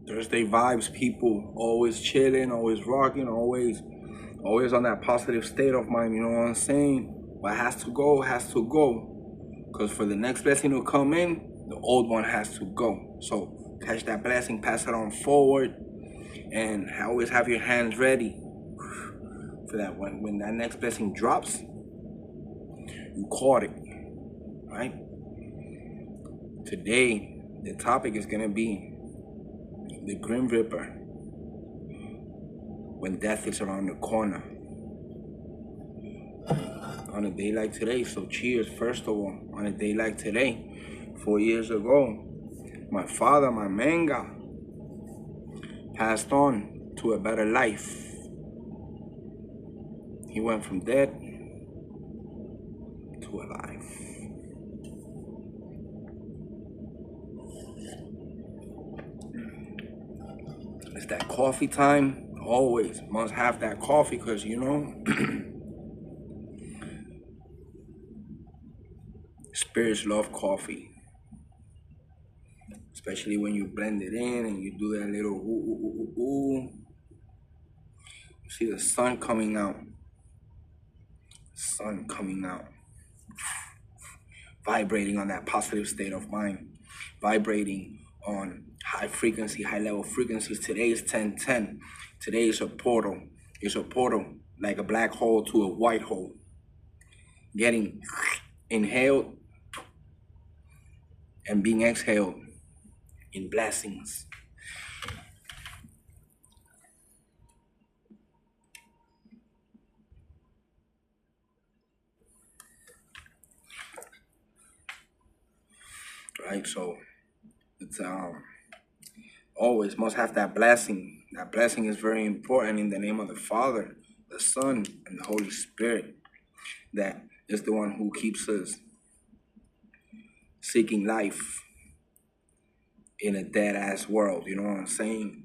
Thursday vibes, people. Always chilling, always rocking, always on that positive state of mind. You know what I'm saying? What has to go has to go. Because for the next blessing to come in, the old one has to go. So catch that blessing, pass it on forward, and always have your hands ready for that. When that next blessing drops, you caught it, right? Today, the topic is gonna be the GriMreaPer when death is around the corner. On a day like today, so cheers, first of all. On a day like today, 4 years ago, my father, my manga, passed on to a better life. He went from dead to alive. It's that coffee time. Always must have that coffee, because you know spirits love coffee, especially when you blend it in and you do that little ooh, ooh, ooh, ooh, ooh. You see the sun coming out. Sun coming out. Vibrating on that positive state of mind. Vibrating on high frequency, high level frequencies. Today is 1010. Today is a portal. It's a portal like a black hole to a white hole. Getting inhaled and being exhaled in blessings. Right, so it's always must have that blessing. That blessing is very important in the name of the Father, the Son, and the Holy Spirit. That is the one who keeps us seeking life in a dead-ass world. You know what I'm saying?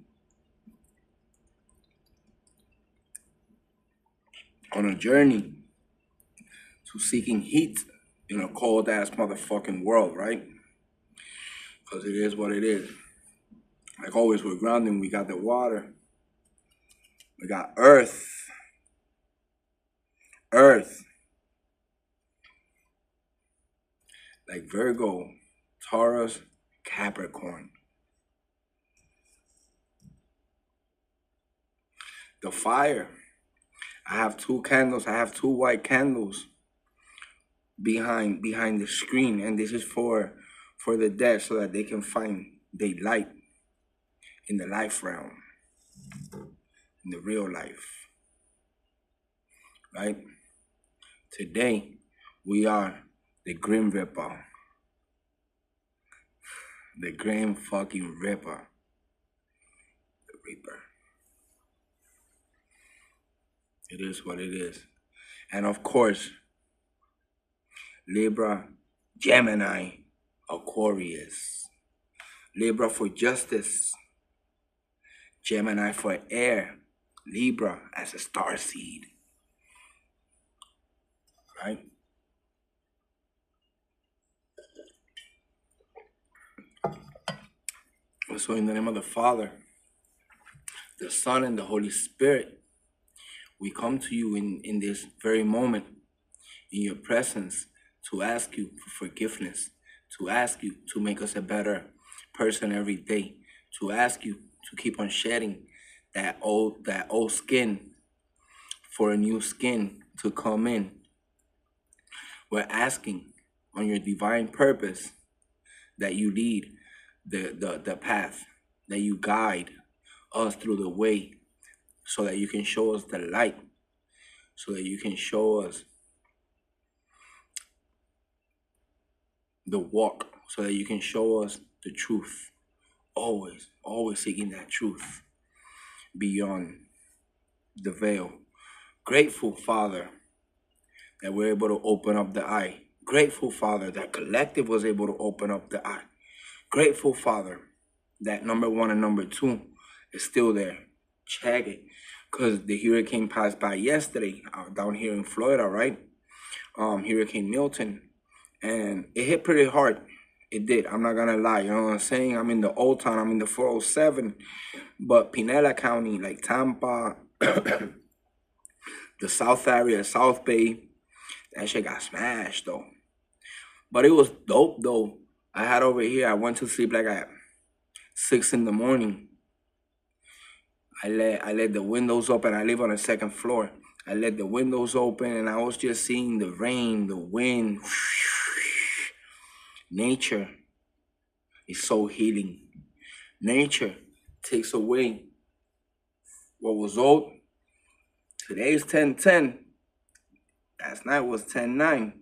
On a journey to seeking heat in a cold-ass motherfucking world, right? Because it is what it is. Like always, we're grounding. We got the water. We got earth. Earth. Like Virgo, Taurus, Capricorn. The fire. I have 2 candles. I have 2 white candles behind the screen, and this is for the dead, so that they can find their light in the life realm, in the real life, right? Today, we are the GriMreaPer. The Grim fucking Ripper. The Reaper. It is what it is. And of course, Libra, Gemini, AquaRius. Libra for justice. Gemini for air. Libra as a star seed. Right? So in the name of the Father, the Son, and the Holy Spirit, we come to you in this very moment, in your presence, to ask you for forgiveness, to ask you to make us a better person every day, to ask you to keep on shedding that old skin for a new skin to come in. We're asking on your divine purpose that you lead the path, that you guide us through the way, so that you can show us the light, so that you can show us the walk, so that you can show us the truth. Always seeking that truth beyond the veil. Grateful, Father, that we're able to open up the eye. Grateful, Father, that collective was able to open up the eye. Grateful, Father, that number 1 and number 2 is still there. Check it. Because the hurricane passed by yesterday down here in Florida, right? Hurricane Milton. And it hit pretty hard. It did. I'm not gonna lie. You know what I'm saying? I'm in the old town. I'm in the 407. But Pinella County, like Tampa, the South area, South Bay, that shit got smashed though. But it was dope though. I had over here, I went to sleep like at 6 in the morning. I let the windows open. I live on the second floor. I let the windows open and I was just seeing the rain, the wind. Nature is so healing. Nature takes away what was old. Today is 10:10. Last night was 10:9.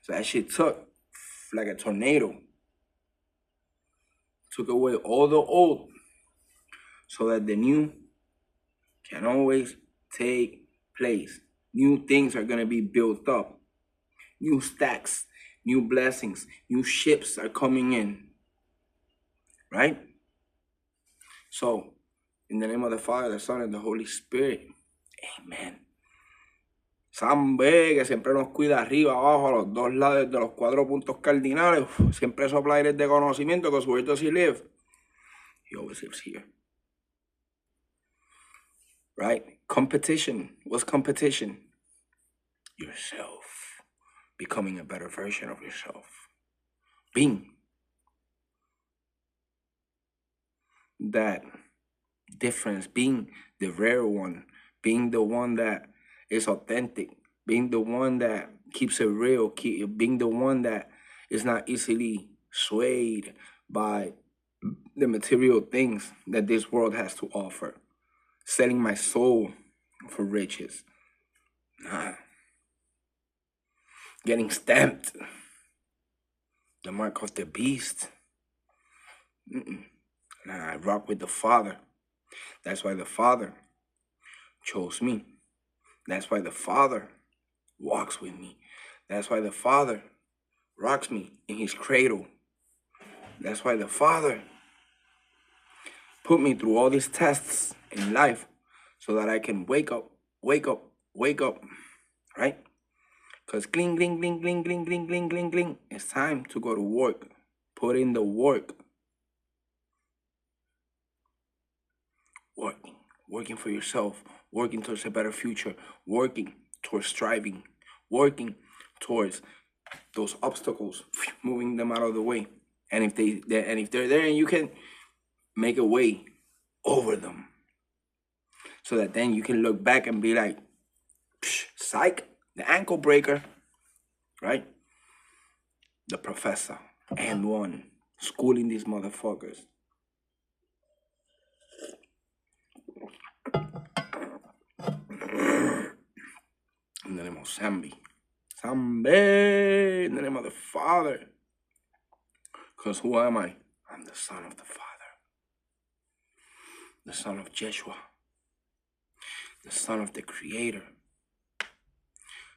So that shit took like a tornado. Took away all the old so that the new can always take place. New things are gonna be built up. New stacks, new blessings, new ships are coming in. Right? So, in the name of the Father, the Son, and the Holy Spirit. Amen. Sambe, que siempre nos cuida arriba, abajo, a los dos lados de los 4 puntos cardinales. Siempre sopla aires de conocimiento, because where does he live? He always lives here. Right? Competition. What's competition? Yourself. Becoming a better version of yourself. Being that difference, being the rare one, being the one that is authentic, being the one that keeps it real, being the one that is not easily swayed by the material things that this world has to offer. Selling my soul for riches. Nah. Getting stamped. The mark of the beast. Nah, I rock with the Father. That's why the Father chose me. That's why the Father walks with me. That's why the Father rocks me in his cradle. That's why the Father put me through all these tests in life so that I can wake up, right? Because gling, gling, gling, gling, gling, gling, gling, gling, gling. It's time to go to work. Put in the work. Working for yourself, working towards a better future, working towards striving, working towards those obstacles, moving them out of the way. And if they're there, and you can make a way over them, so that then you can look back and be like, psych, the ankle breaker, right? The professor and one schooling these motherfuckers. In the name of Sambi, in the name of the Father. Because who am I? I'm the Son of the Father. The Son of Jeshua. The Son of the Creator.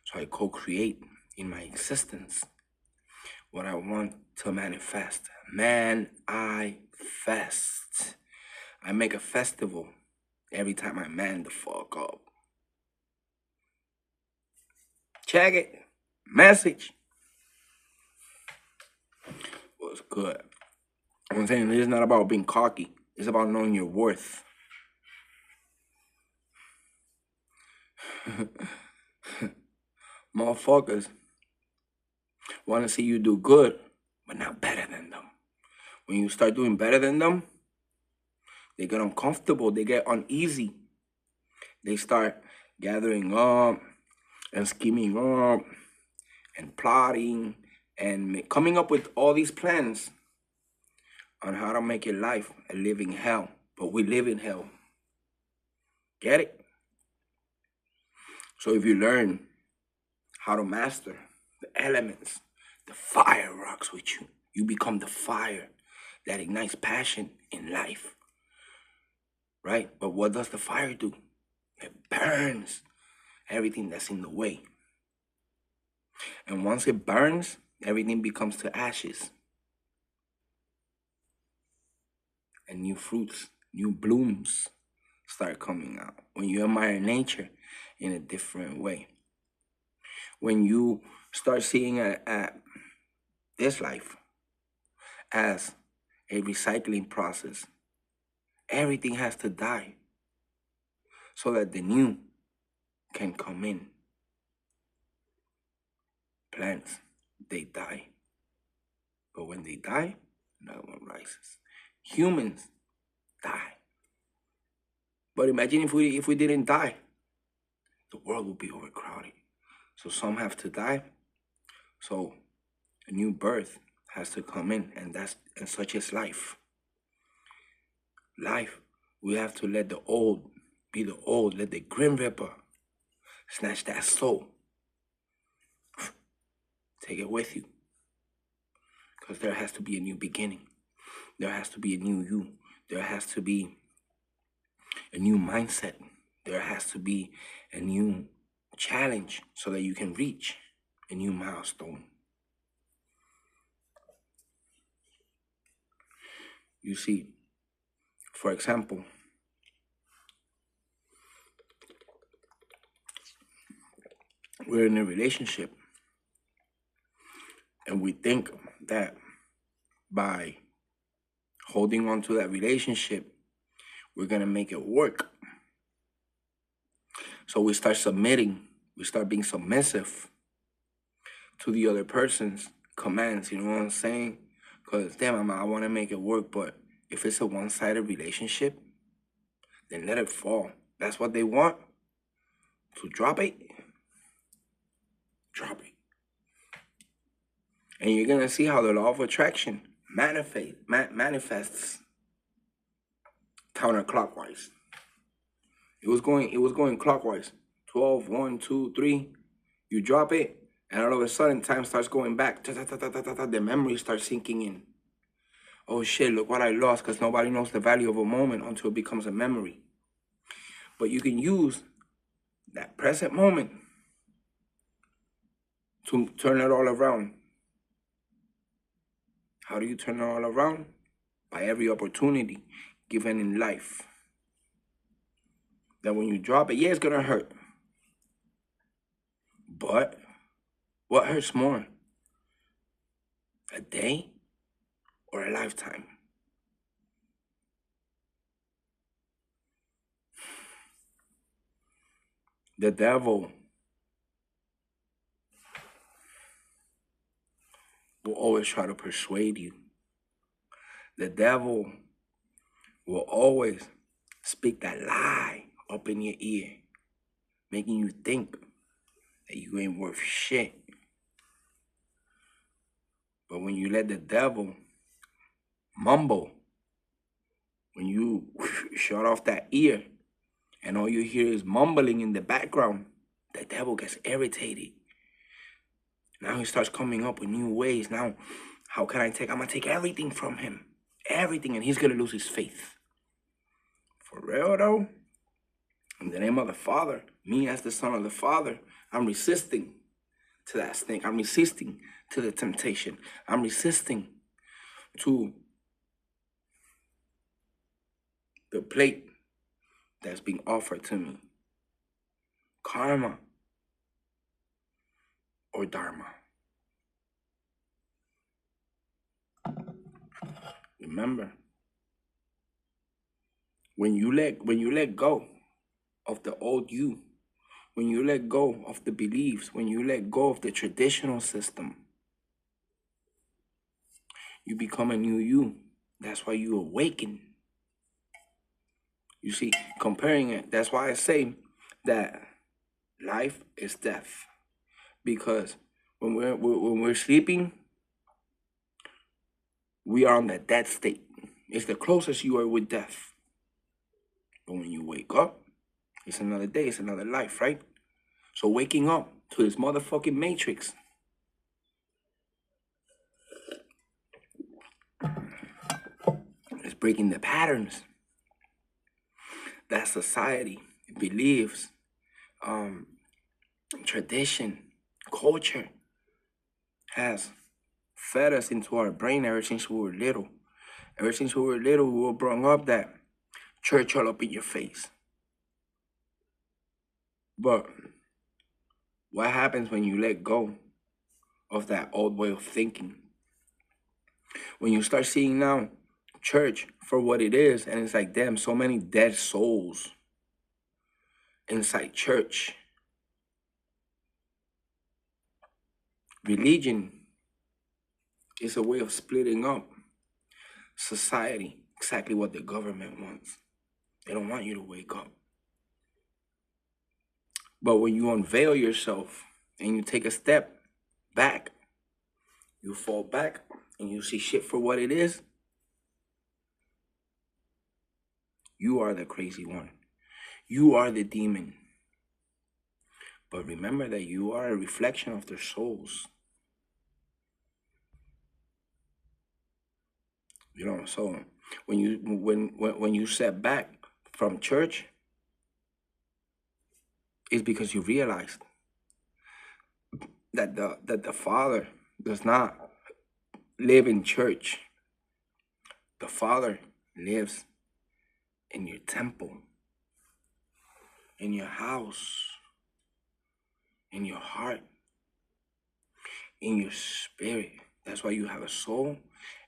So I co-create in my existence what I want to manifest. Man, I fest. I make a festival every time I man the fuck up. Check it. Message. Was good. I'm saying this is not about being cocky. It's about knowing your worth. Motherfuckers want to see you do good, but not better than them. When you start doing better than them, they get uncomfortable. They get uneasy. They start gathering up and scheming up and plotting and coming up with all these plans on how to make your life a living hell. But we live in hell. Get it? So if you learn how to master the elements, the fire rocks with you. You become the fire that ignites passion in life. Right? But what does the fire do? It burns everything that's in the way. And once it burns, everything becomes to ashes. And new fruits, new blooms start coming out. When you admire nature in a different way. When you start seeing at this life as a recycling process. Everything has to die so that the new can come in. Plants, they die. But when they die, another one rises. Humans die. But imagine if we didn't die, the world would be overcrowded. So some have to die. So a new birth has to come in, and such is life. Life, we have to let the old be the old. Let the GriMreaPer snatch that soul. Take it with you. Because there has to be a new beginning. There has to be a new you. There has to be a new mindset. There has to be a new challenge so that you can reach a new milestone. You see, for example, we're in a relationship and we think that by holding on to that relationship, we're going to make it work. So we start submitting, we start being submissive to the other person's commands, you know what I'm saying? Because, damn, I want to make it work, but if it's a one-sided relationship, then let it fall. That's what they want. So drop it. Drop it. And you're going to see how the law of attraction manifests counterclockwise. It was going clockwise. 12, 1, 2, 3. You drop it, and all of a sudden, time starts going back. The memory starts sinking in. Oh shit, look what I lost, because nobody knows the value of a moment until it becomes a memory. But you can use that present moment to turn it all around. How do you turn it all around? By every opportunity given in life. That when you drop it, yeah, it's gonna hurt. But what hurts more? A day or a lifetime? The devil will always try to persuade you. The devil will always speak that lie up in your ear, making you think that you ain't worth shit. But when you let the devil mumble, when you shut off that ear and all you hear is mumbling in the background, the devil gets irritated. Now he starts coming up with new ways. Now, how can I'm gonna take everything from him. Everything, and he's gonna lose his faith. For real though, in the name of the Father, me as the Son of the Father, I'm resisting to that snake. I'm resisting to the temptation. I'm resisting to the plate that's being offered to me. Karma or dharma. Remember, when you let go of the old you, when you let go of the beliefs, when you let go of the traditional system, you become a new you. That's why you awaken. You see, comparing it, that's why I say that life is death. Because when we're sleeping, we are on that dead state. It's the closest you are with death. But when you wake up, it's another day, it's another life, right? So waking up to this motherfucking matrix is breaking the patterns that society believes, tradition, culture has fed us into our brain ever since we were little. Ever since we were little, we were brought up that church all up in your face. But what happens when you let go of that old way of thinking? When you start seeing now church for what it is, and it's like, damn, so many dead souls inside church. Religion is a way of splitting up society, exactly what the government wants. They don't want you to wake up. But when you unveil yourself and you take a step back, you fall back and you see shit for what it is, you are the crazy one. You are the demon. But remember that you are a reflection of their souls. You know, so when you step back from church, it's because you realized that the Father does not live in church. The Father lives in your temple, in your house, in your heart, in your spirit. That's why you have a soul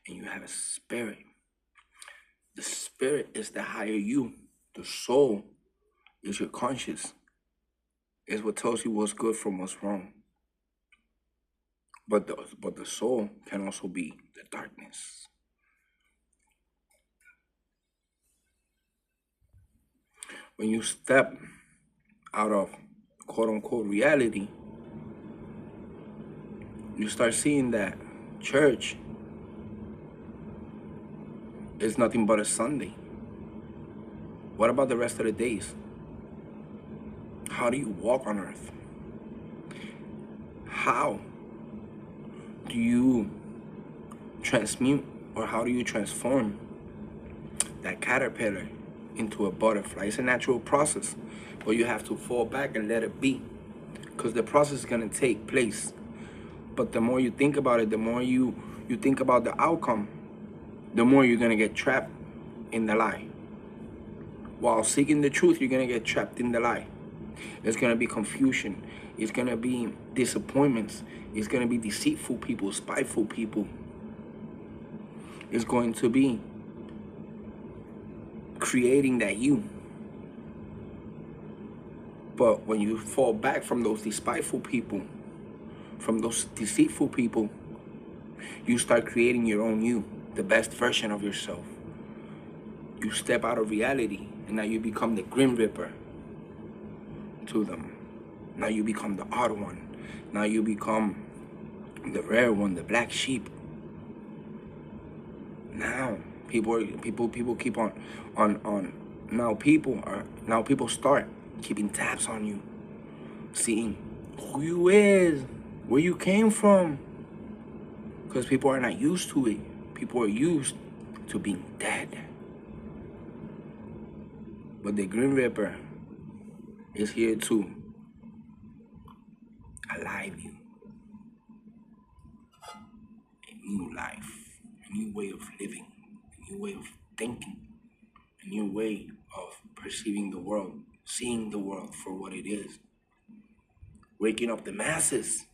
and you have a spirit. The spirit is the higher you. The soul is your conscience. It's what tells you what's good from what's wrong. But the soul can also be the darkness. When you step out of quote-unquote reality, you start seeing that church is nothing but a Sunday. What about the rest of the days? How do you walk on earth? How do you transmute, or how do you transform that caterpillar into a butterfly? It's a natural process, but you have to fall back and let it be, because the process is going to take place. But the more you think about it, the more you think about the outcome, the more you're going to get trapped in the lie. While seeking the truth, you're going to get trapped in the lie. There's going to be confusion. It's going to be disappointments. It's going to be deceitful people, spiteful people. It's going to be creating that you. But when you fall back from those despiteful people, from those deceitful people, you start creating your own you, the best version of yourself. You step out of reality, and now you become the GriMreaPer to them. Now you become the odd one. Now you become the rare one, the black sheep. Now people keep on. Now people start keeping tabs on you, seeing who you is, where you came from, because people are not used to it. People are used to being dead. But the GriMreaPer is here to alive you. A new life, a new way of living, a new way of thinking, a new way of perceiving the world, seeing the world for what it is. Waking up the masses.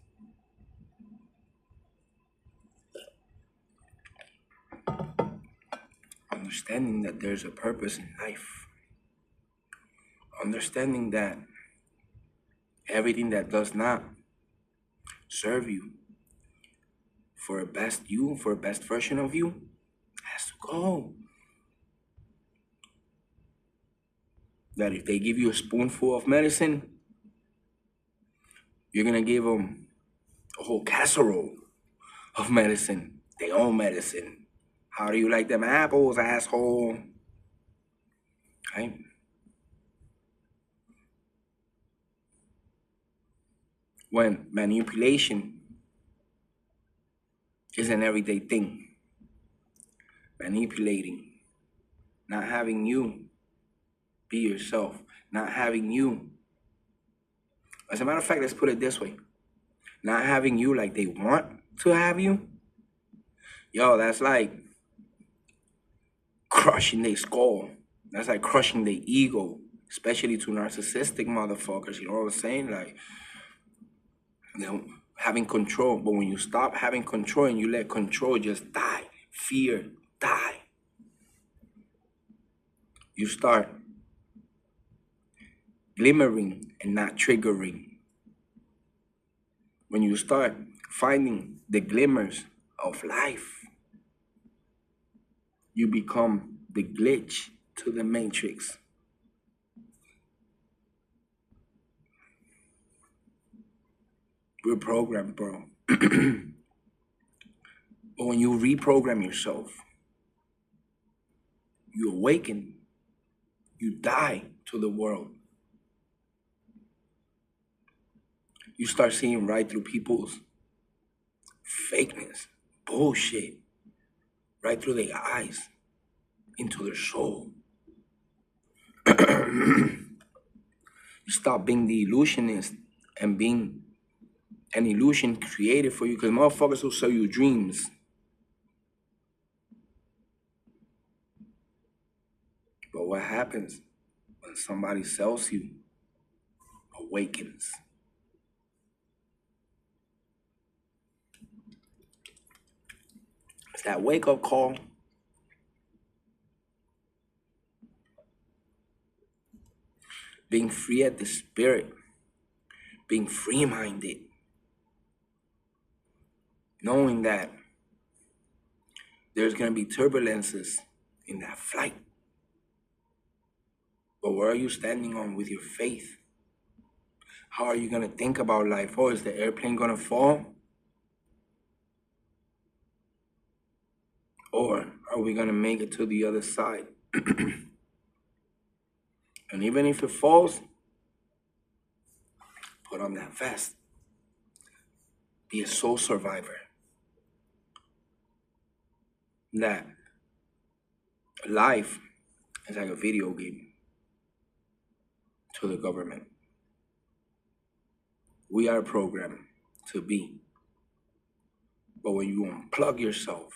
Understanding that there's a purpose in life. Understanding that everything that does not serve you for a best you, for a best version of you, has to go. That if they give you a spoonful of medicine, you're gonna give them a whole casserole of medicine, their own medicine. How do you like them apples, asshole? Right? When manipulation is an everyday thing. Manipulating, not having you be yourself, not having you. As a matter of fact, let's put it this way. Not having you like they want to have you. Yo, that's like crushing their skull. That's like crushing their ego, especially to narcissistic motherfuckers. You know what I'm saying? Like, you know, having control. But when you stop having control and you let control just die fear, die. You start glimmering and not triggering. When you start finding the glimmers of life, you become the glitch to the matrix. We're programmed, bro. But when you reprogram yourself, you awaken, you die to the world. You start seeing right through people's fakeness, bullshit, right through their eyes, into their soul. You stop being the illusionist and being an illusion created for you, because motherfuckers will sell you dreams. But what happens when somebody sells you awakens? It's that wake-up call. Being free at the spirit, being free-minded, knowing that there's going to be turbulences in that flight. But where are you standing on with your faith? How are you going to think about life? Oh, is the airplane going to fall? Or are we going to make it to the other side? And even if it falls, put on that vest. Be a soul survivor. That life is like a video game to the government. We are programmed to be. But when you unplug yourself,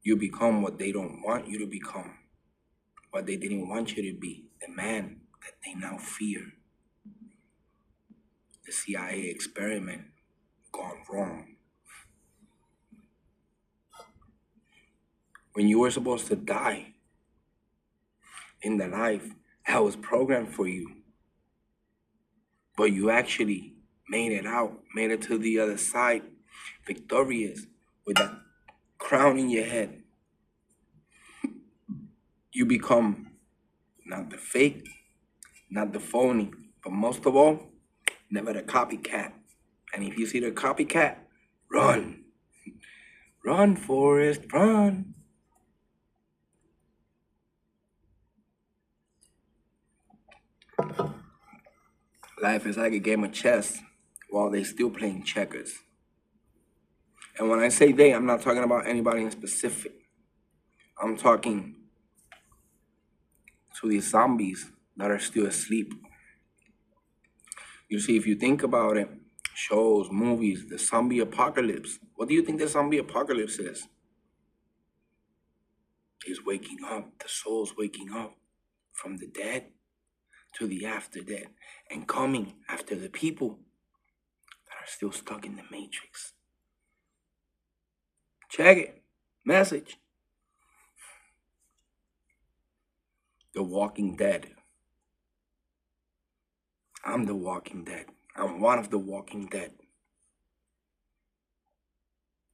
you become what they don't want you to become, what they didn't want you to be, the man that they now fear. The CIA experiment gone wrong. When you were supposed to die in the life that was programmed for you, but you actually made it out, made it to the other side, victorious, with that crown in your head, you become not the fake, not the phony, but most of all, never the copycat. And if you see the copycat, run. Run, Forrest, run. Life is like a game of chess while they still playing checkers. And when I say they, I'm not talking about anybody in specific. I'm talking to these zombies that are still asleep. You see, if you think about it, shows, movies, the zombie apocalypse. What do you think the zombie apocalypse is? It's waking up. The soul's waking up from the dead to the after dead and coming after the people that are still stuck in the matrix. Check it. Message. The Walking Dead. I'm the Walking Dead. I'm one of the Walking Dead.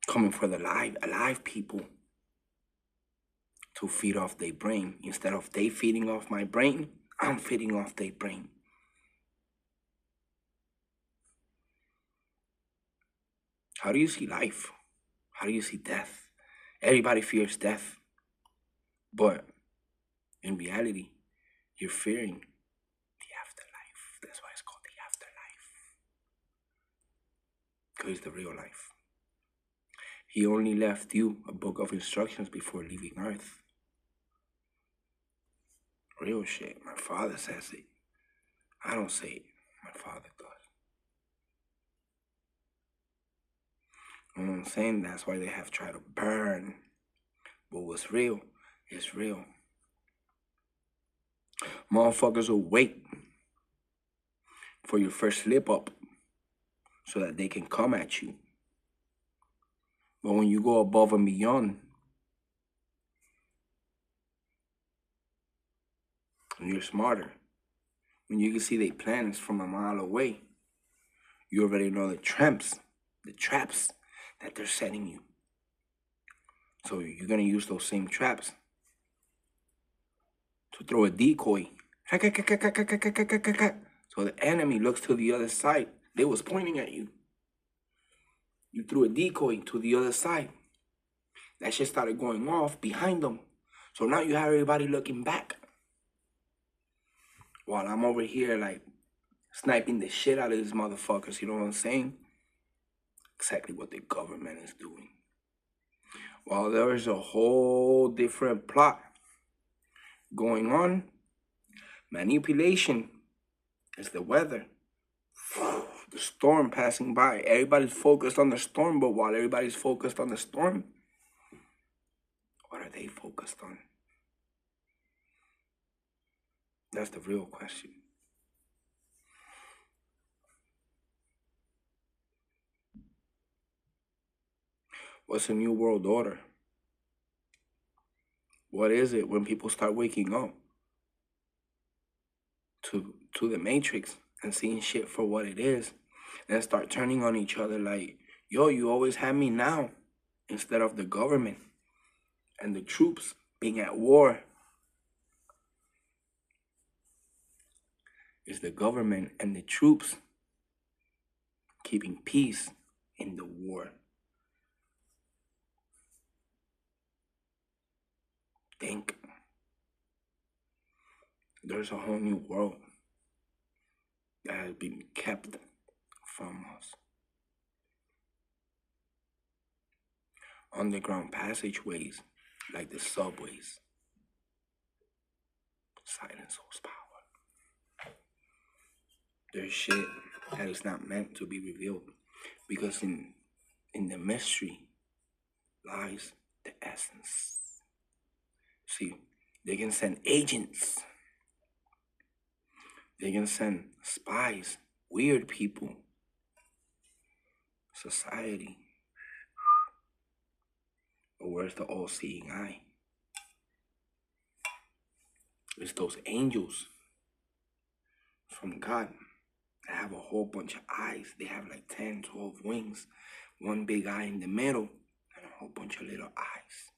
Coming for the alive people to feed off their brain. Instead of they feeding off my brain, I'm feeding off their brain. How do you see life? How do you see death? Everybody fears death. But in reality, you're fearing the afterlife. That's why it's called the afterlife. Because it's the real life. He only left you a book of instructions before leaving Earth. Real shit. My father says it. I don't say it. My father does. You know what I'm saying? That's why they have tried to burn. But what's real is real. Motherfuckers will wait for your first slip up so that they can come at you. But when you go above and beyond, and you're smarter, when you can see their plans from a mile away, you already know the traps that they're setting you. So you're gonna use those same traps to throw a decoy. So the enemy looks to the other side. They was pointing at you. You threw a decoy to the other side. That shit started going off behind them. So now you have everybody looking back. While I'm over here like sniping the shit out of these motherfuckers, you know what I'm saying? Exactly what the government is doing. While there is a whole different plot going on, manipulation is the weather. The storm passing by. Everybody's focused on the storm, but while everybody's focused on the storm, what are they focused on? That's the real question. What's a new world order? What is it when people start waking up to the matrix and seeing shit for what it is, and start turning on each other like, yo, you always have me now, instead of the government and the troops being at war? It's the government and the troops keeping peace in the war. Think. There's a whole new world that has been kept from us. Underground passageways, like the subways. Silence holds power. There's shit that is not meant to be revealed, because in the mystery lies the essence. See, they can send agents. They can send spies, weird people, society. But where's the all-seeing eye? It's those angels from God that have a whole bunch of eyes. They have like 10, 12 wings, one big eye in the middle, and a whole bunch of little eyes.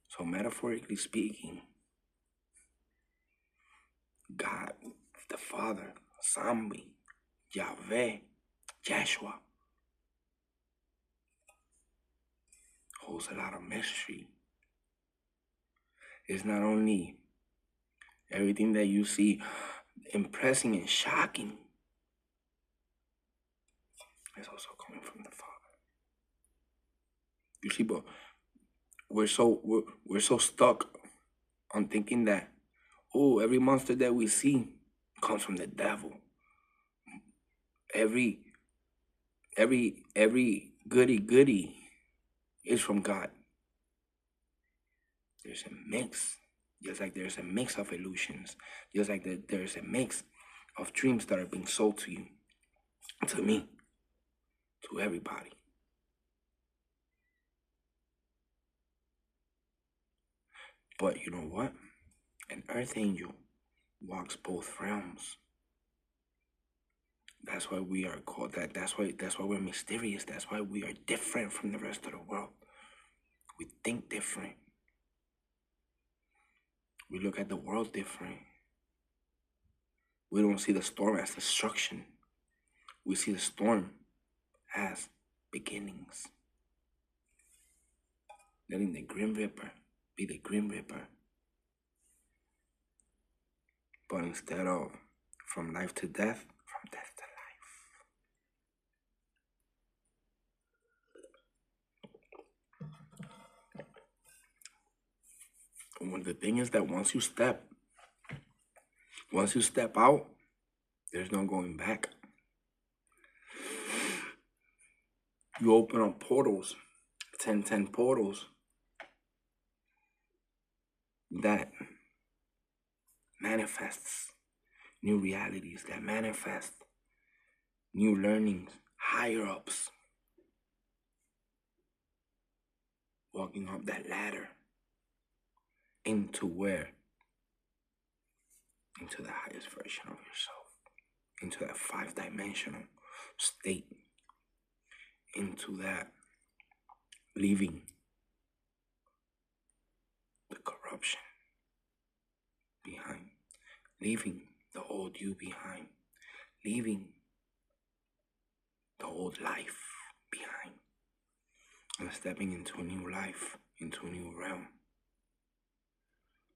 So metaphorically speaking, God, the Father, Sambi, Yahweh, Joshua, holds a lot of mystery. It's not only everything that you see impressing and shocking, it's also coming from the Father. You see, but we're so stuck on thinking that, oh, every monster that we see comes from the devil. Every goody is from God. There's a mix, just like there's a mix of illusions, just like there's a mix of dreams that are being sold to you, to me, to everybody. But you know what? An earth angel walks both realms. That's why we are called that. That's why we're mysterious. That's why we are different from the rest of the world. We think different. We look at the world different. We don't see the storm as destruction. We see the storm as beginnings. Letting the GriMreaPer be the GriMreaPer. But instead of from life to death, from death to life. When the thing is that once you step out, there's no going back. You open up portals, 10 portals, that manifests new realities, that manifest new learnings, higher ups. walking up that ladder into where? Into the highest version of yourself, into that 5-dimensional state, into that leaving the corruption behind, leaving the old you behind, leaving the old life behind, and stepping into a new life, into a new realm.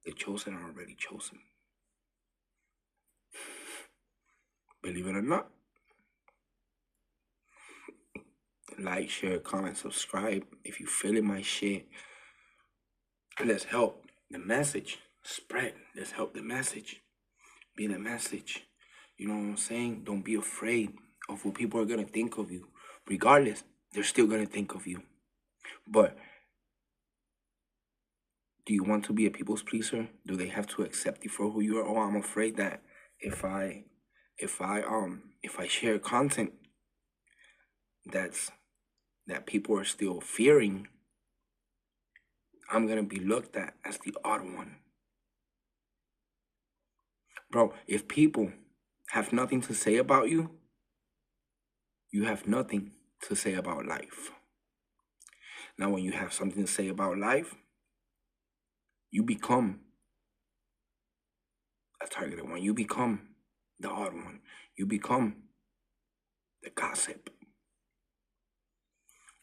The chosen are already chosen. Believe it or not. Like, share, comment, subscribe. If you feeling my shit, let's help the message spread. Let's help the message be the message. You know what I'm saying? Don't be afraid of what people are going to think of you. Regardless, they're still going to think of you. But do you want to be a people's pleaser? Do they have to accept you for who you are? Oh, I'm afraid that if I share content that people are still fearing, I'm gonna be looked at as the odd one. Bro, if people have nothing to say about you, you have nothing to say about life. Now, when you have something to say about life, you become a targeted one. You become the odd one. You become the gossip.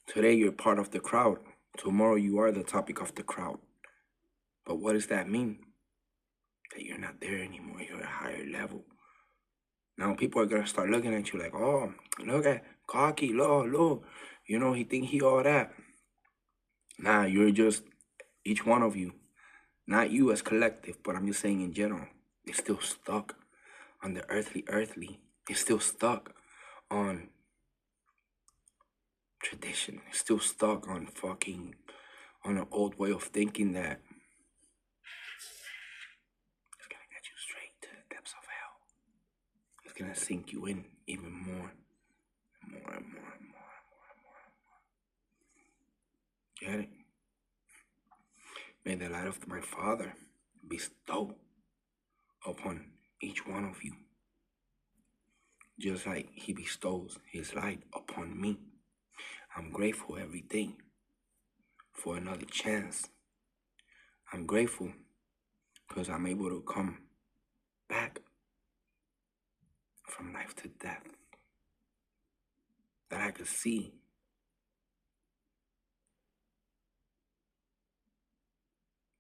Today, you're part of the crowd. Tomorrow, you are the topic of the crowd. But what does that mean? That you're not there anymore. You're at a higher level. Now, people are going to start looking at you like, oh, look at Cocky, look. You know, he think he all that. Nah, you're just, each one of you, not you as collective, but I'm just saying in general, it's still stuck on the earthly. It's still stuck on tradition. It's still stuck on on an old way of thinking that it's gonna get you straight to the depths of hell. It's gonna sink you in even more and more and more and more and more and more. Get it? May the light of my Father bestow upon each one of you, just like he bestows his light upon me. I'm grateful every day for another chance. I'm grateful because I'm able to come back from life to death. That I could see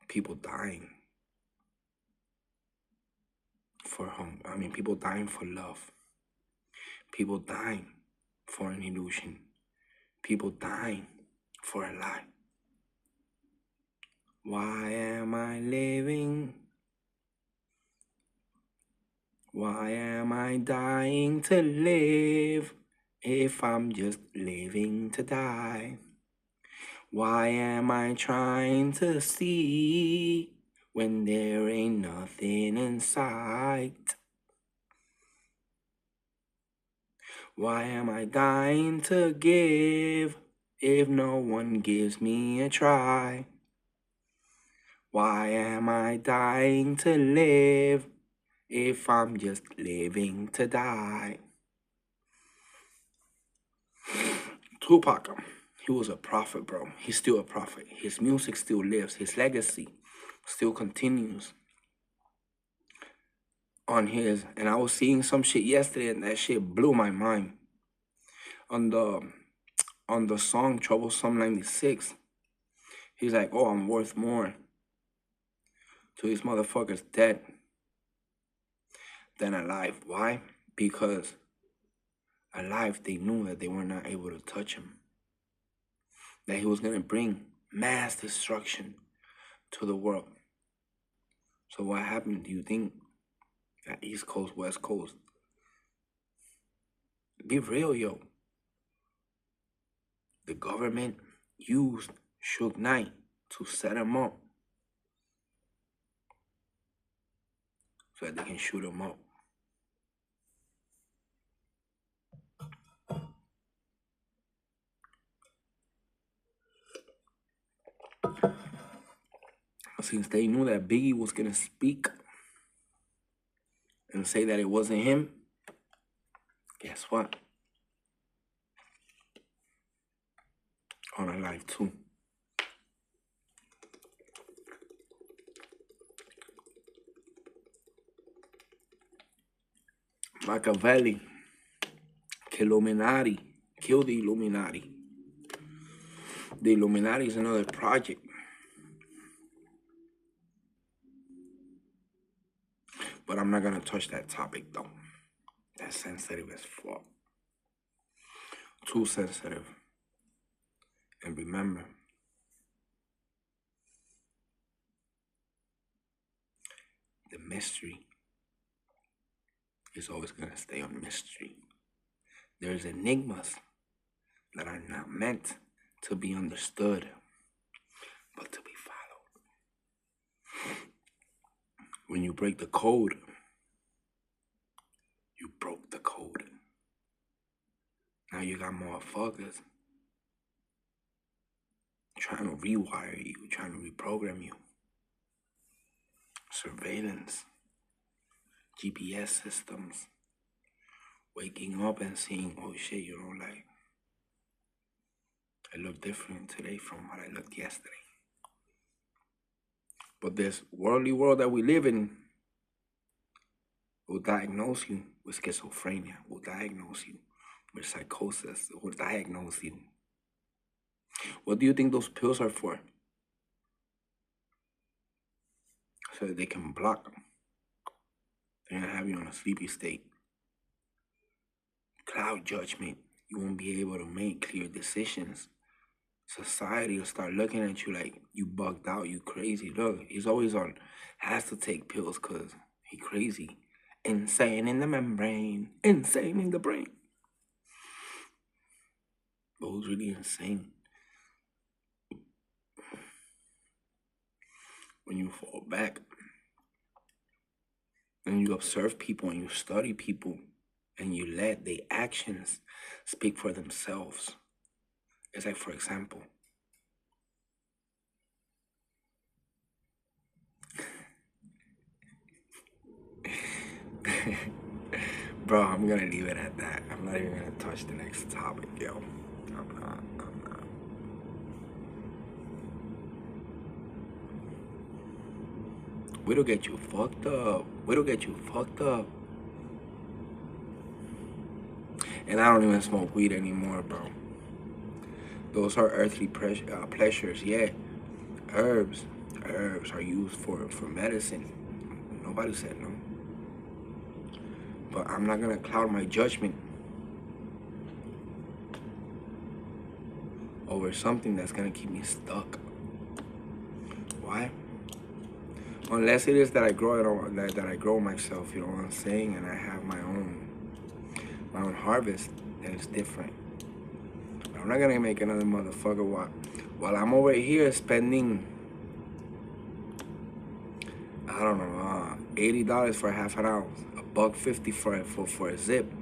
people dying for hunger. I mean, people dying for love. People dying for an illusion. People dying for a lie. Why am I living? Why am I dying to live if I'm just living to die? Why am I trying to see when there ain't nothing in sight? Why am I dying to give if no one gives me a try? Why am I dying to live if I'm just living to die? Tupac, he was a prophet, bro. He's still a prophet. His music still lives. His legacy still continues on his. And I was seeing some shit yesterday, and that shit blew my mind. On the song Troublesome 96, he's like, oh, I'm worth more to these motherfuckers dead than alive. Why? Because alive, they knew that they were not able to touch him. That he was going to bring mass destruction to the world. So what happened, do you think? At East Coast, West Coast. Be real, yo. The government used Suge Knight to set him up so that they can shoot him up. since they knew that Biggie was gonna speak and say that it wasn't him, guess what? On a live too. Machiavelli, Illuminati, kill the Illuminati. The Illuminati is another project. But I'm not gonna touch that topic though. That's sensitive as fuck. Too sensitive. And remember, the mystery is always gonna stay a mystery. There's enigmas that are not meant to be understood, but to be followed. When you break the code, you broke the code. Now you got motherfuckers trying to rewire you, trying to reprogram you. Surveillance, GPS systems, waking up and seeing, oh shit, you know, like, I look different today from what I looked yesterday. But this worldly world that we live in will diagnose you with schizophrenia, will diagnose you with psychosis, will diagnose you. What do you think those pills are for? So that they can block them. They're gonna have you in a sleepy state. Cloud judgment. You won't be able to make clear decisions. Society will start looking at you like you bugged out, you crazy. Look, he's always on, has to take pills because he crazy. Insane in the membrane, insane in the brain. But who's really insane? When you fall back and you observe people and you study people and you let the actions speak for themselves. It's like, for example, bro, I'm gonna leave it at that. I'm not even gonna touch the next topic, yo. I'm not. What'll get you fucked up? What'll get you fucked up? And I don't even smoke weed anymore, bro. Those are earthly pleasures, yeah. Herbs are used for medicine. Nobody said no. But I'm not gonna cloud my judgment over something that's gonna keep me stuck. Why? Unless it is that I grow it, that I grow myself, you know what I'm saying, and I have my own harvest, then it's different. But I'm not gonna make another motherfucker while I'm over here spending, I don't know, $80 for half an ounce, $1.50 for a zip.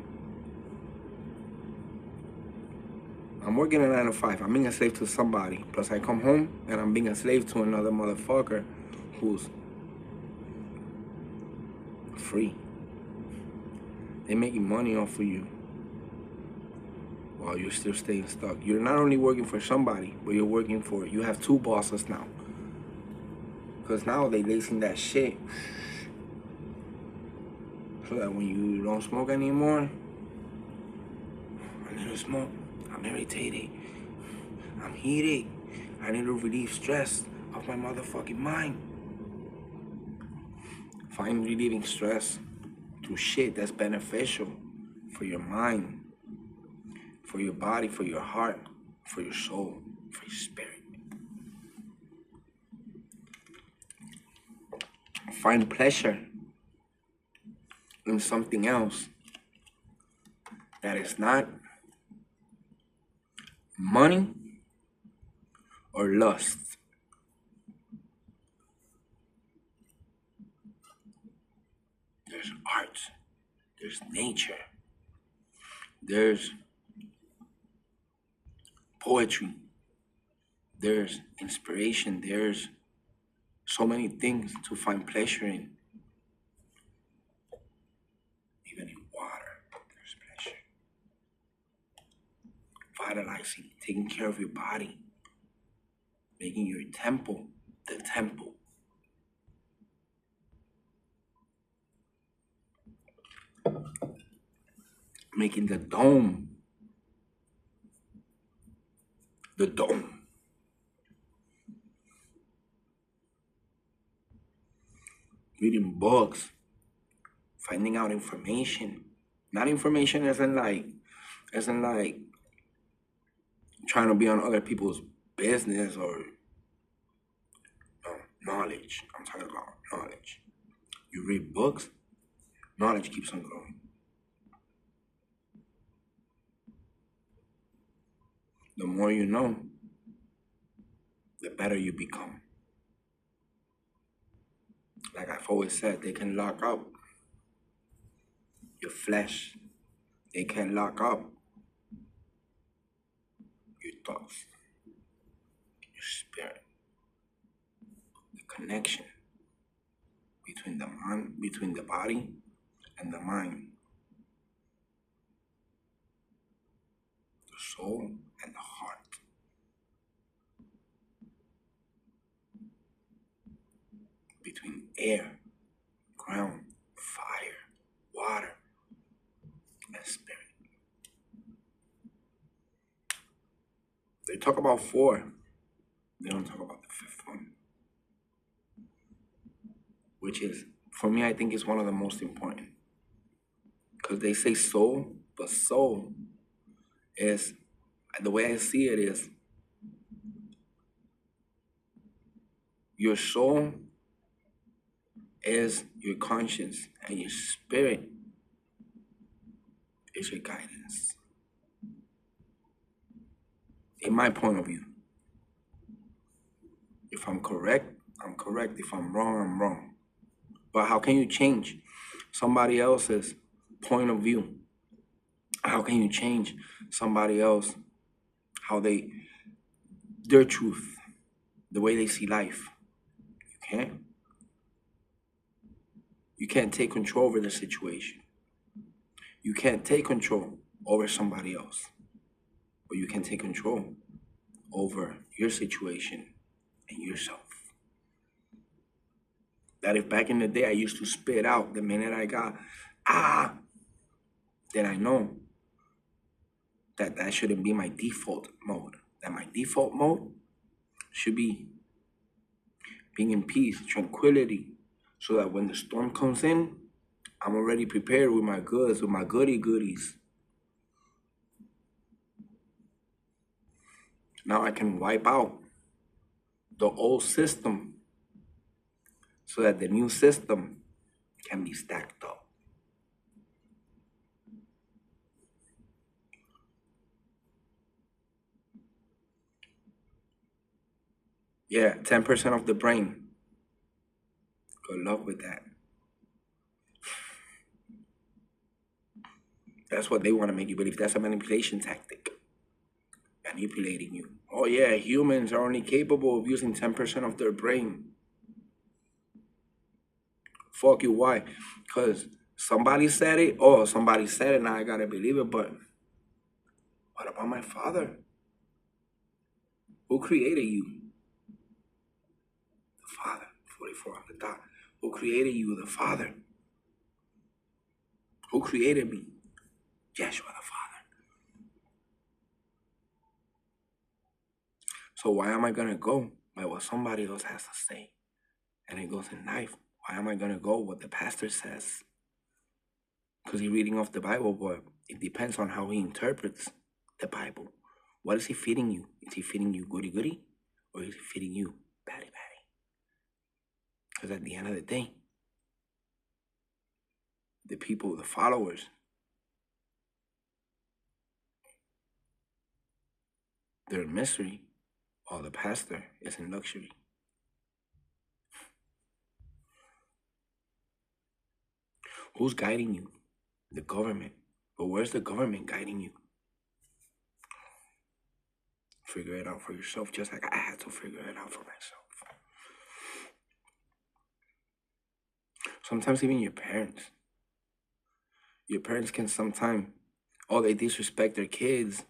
I'm working a 9 to 5. I'm being a slave to somebody. Plus I come home and I'm being a slave to another motherfucker who's free. They're making money off of you while you're still staying stuck. You're not only working for somebody, but you're working for, you have two bosses now. Because now they lacing that shit so that when you don't smoke anymore, I need to smoke. I'm irritated. I'm heated. I need to relieve stress off my motherfucking mind. Find relieving stress through shit that's beneficial for your mind, for your body, for your heart, for your soul, for your spirit. Find pleasure in something else that is not money or lust. There's art, there's nature, there's poetry, there's inspiration, there's so many things to find pleasure in. Even in water, there's pleasure. Vitalizing, taking care of your body, making your temple the temple. Making the dome the dome. Reading books, finding out information. Not information isn't like trying to be on other people's business or knowledge. I'm talking about knowledge. You read books, knowledge keeps on growing. The more you know, the better you become. Like I've always said, they can lock up your flesh. They can lock up your thoughts, your spirit, the connection between the body and the mind, the soul and the heart. Between air, ground, fire, water, and spirit. They talk about 4. They don't talk about the 5th one. Which is, for me, I think is one of the most important. Because they say soul, but soul is, the way I see it is, your soul is your conscience, and your spirit is your guidance. In my point of view. If I'm correct, I'm correct. If I'm wrong, I'm wrong. But how can you change somebody else's point of view? How can you change somebody else, their truth, the way they see life? You can't. You can't take control over the situation. You can't take control over somebody else. But you can take control over your situation and yourself. That if back in the day I used to spit out the minute I got, then I know that shouldn't be my default mode. That my default mode should be being in peace, tranquility, so that when the storm comes in, I'm already prepared with my goods, with my goodies. Now I can wipe out the old system so that the new system can be stacked up. Yeah, 10% of the brain. Good luck with that. That's what they want to make you believe. That's a manipulation tactic. Manipulating you. Oh yeah, humans are only capable of using 10% of their brain. Fuck you, why? Because somebody said it. Oh, somebody said it, now I gotta believe it. But what about my father? Who created you? The Father. 44 on the dot. Who created you? The Father. Who created me? Yeshua, the Father. So why am I gonna go by what somebody else has to say? And it goes in life. Why am I gonna go what the pastor says? Because he's reading off the Bible, but it depends on how he interprets the Bible. What is he feeding you? Is he feeding you goody, or is he feeding you batty? Because at the end of the day, the people, the followers, they're in misery, while the pastor is in luxury. Who's guiding you? The government. But where's the government guiding you? Figure it out for yourself, just like I had to figure it out for myself. Sometimes even your parents. Your parents can sometimes, oh, they disrespect their kids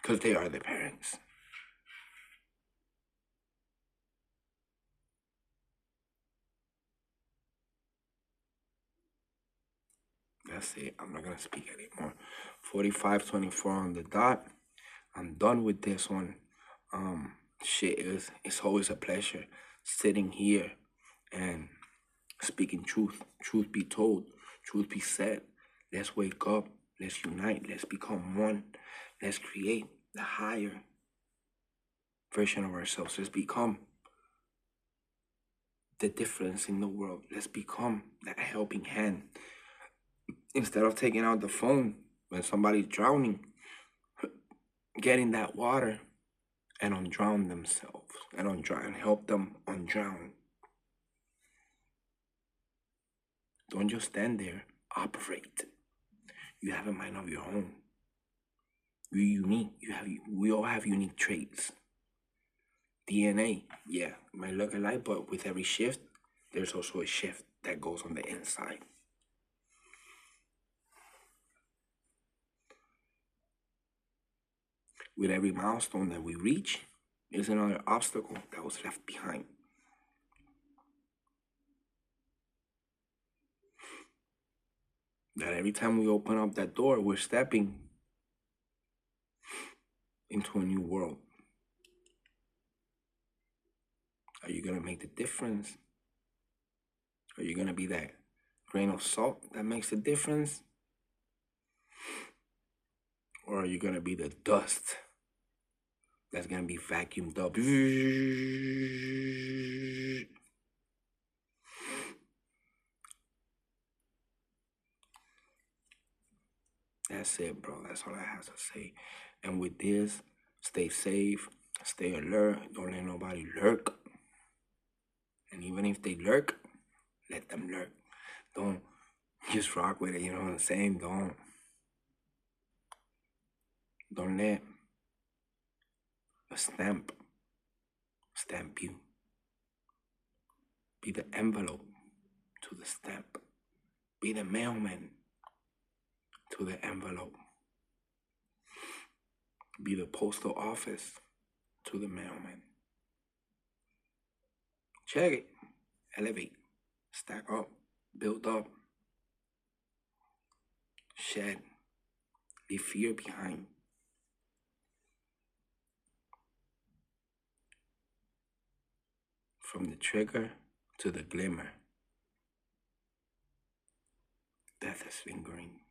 because they are their parents. That's it. I'm not gonna speak anymore. 45:24 on the dot. I'm done with this one. Shit is it's always a pleasure sitting here and speaking truth. Truth be told, truth be said. Let's wake up. Let's unite. Let's become one. Let's create the higher version of ourselves. Let's become the difference in the world. Let's become that helping hand. Instead of taking out the phone when somebody's drowning, getting that water and undrown themselves and help them undrown. Don't just stand there, operate. You have a mind of your own. You're unique. We all have unique traits. DNA, yeah, it might look alike, but with every shift, there's also a shift that goes on the inside. With every milestone that we reach, there's another obstacle that was left behind. That every time we open up that door, we're stepping into a new world. Are you gonna make the difference? Are you gonna be that grain of salt that makes the difference? Or are you gonna be the dust that's gonna be vacuumed up? That's it, bro. That's all I have to say. And with this, stay safe, stay alert, don't let nobody lurk. And even if they lurk, let them lurk. Don't just rock with it, you know what I'm saying? Don't let a stamp you. Be the envelope to the stamp. Be the mailman to the envelope. Be the postal office to the mailman. Check it. Elevate. Stack up. Build up. Shed. Leave fear behind. From the trigger to the glimmer. Death is lingering.